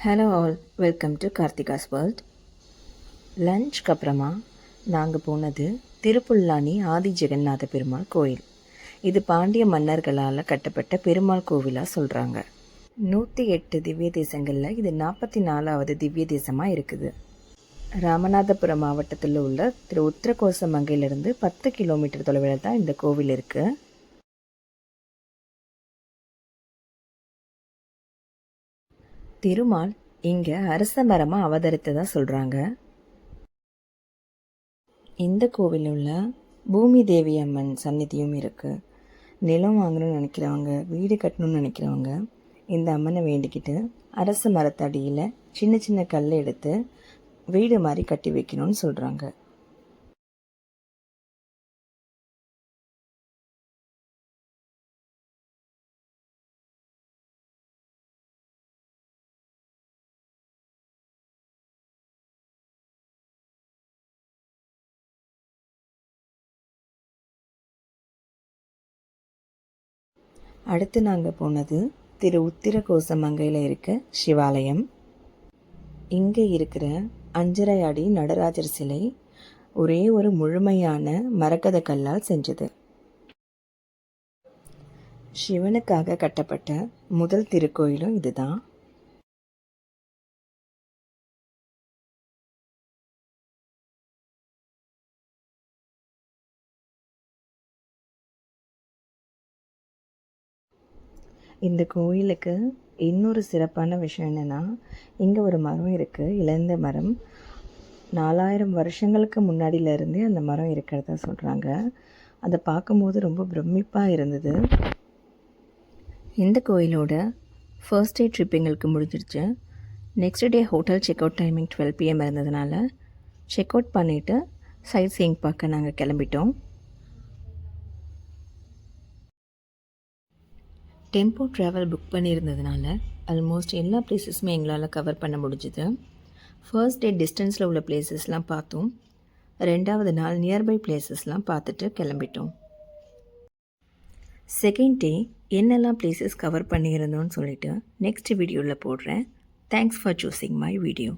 Hello all, welcome to Karthika's world. லஞ்ச்க்கு அப்புறமா நாங்கள் போனது திருப்புல்லானி ஆதி ஜெகநாத பெருமாள் கோயில். இது பாண்டிய மன்னர்களால் கட்டப்பட்ட பெருமாள் கோவிலாக சொல்கிறாங்க. 108 திவ்ய தேசங்களில் இது 44வது திவ்ய தேசமாக இருக்குது. ராமநாதபுரம் மாவட்டத்தில் உள்ள திரு உத்திரகோசமங்கையிலிருந்து 10 கிலோமீட்டர் தொலைவில் தான் இந்த கோவில் இருக்குது. திருமால் இங்கே அரச மரமாக அவதரித்ததாக சொல்கிறாங்க. இந்த கோவிலில் உள்ள பூமி தேவி அம்மன் சந்நிதியும் இருக்குது. நிலம் வாங்கணும்னு நினைக்கிறவங்க, வீடு கட்டணும்னு நினைக்கிறவங்க இந்த அம்மனை வேண்டிக்கிட்டு அரச மரத்தடியில் சின்ன சின்ன கல் எடுத்து வீடு மாதிரி கட்டி வைக்கணும்னு சொல்கிறாங்க. அடுத்து நாங்கள் போனது திரு உத்திரகோசமங்கையில் இருக்க சிவாலயம். இங்கே இருக்கிற 5.5 அடி நடராஜர் சிலை ஒரே ஒரு முழுமையான மரகத கல்லால் செஞ்சது. சிவனுக்காக கட்டப்பட்ட முதல் திருக்கோயிலும் இதுதான். இந்த கோயிலுக்கு இன்னொரு சிறப்பான விஷயம் என்னென்னா, இங்கே ஒரு மரம் இருக்குது, இழந்த மரம். 4000 வருஷங்களுக்கு முன்னாடியிலேருந்தே அந்த மரம் இருக்கிறதா சொல்கிறாங்க. அதை பார்க்கும்போது ரொம்ப பிரமிப்பாக இருந்தது. இந்த கோயிலோட ஃபர்ஸ்ட் டே ட்ரிப் எங்களுக்கு முடிஞ்சிடுச்சு. Next day hotel check out timing 12 PM இருந்ததுனால செக் அவுட் பண்ணிவிட்டு சைட் சீயிங் பார்க்க நாங்கள் கிளம்பிட்டோம். டெம்போ ட்ராவல் புக் பண்ணியிருந்ததுனால ஆல்மோஸ்ட் எல்லா பிளேஸஸுமே எங்களால் கவர் பண்ண முடிஞ்சுது. ஃபர்ஸ்ட் டே டிஸ்டன்ஸில் உள்ள பிளேசஸ்லாம் பார்த்தோம். 2வது நாள் நியர்பை பிளேசஸ்லாம் பார்த்துட்டு கிளம்பிட்டோம். செகண்ட் டே என்னெல்லாம் பிளேசஸ் கவர் பண்ணியிருந்தோன்னு சொல்லிவிட்டு நெக்ஸ்ட் வீடியோவில் போடுறேன். Thanks for choosing my video.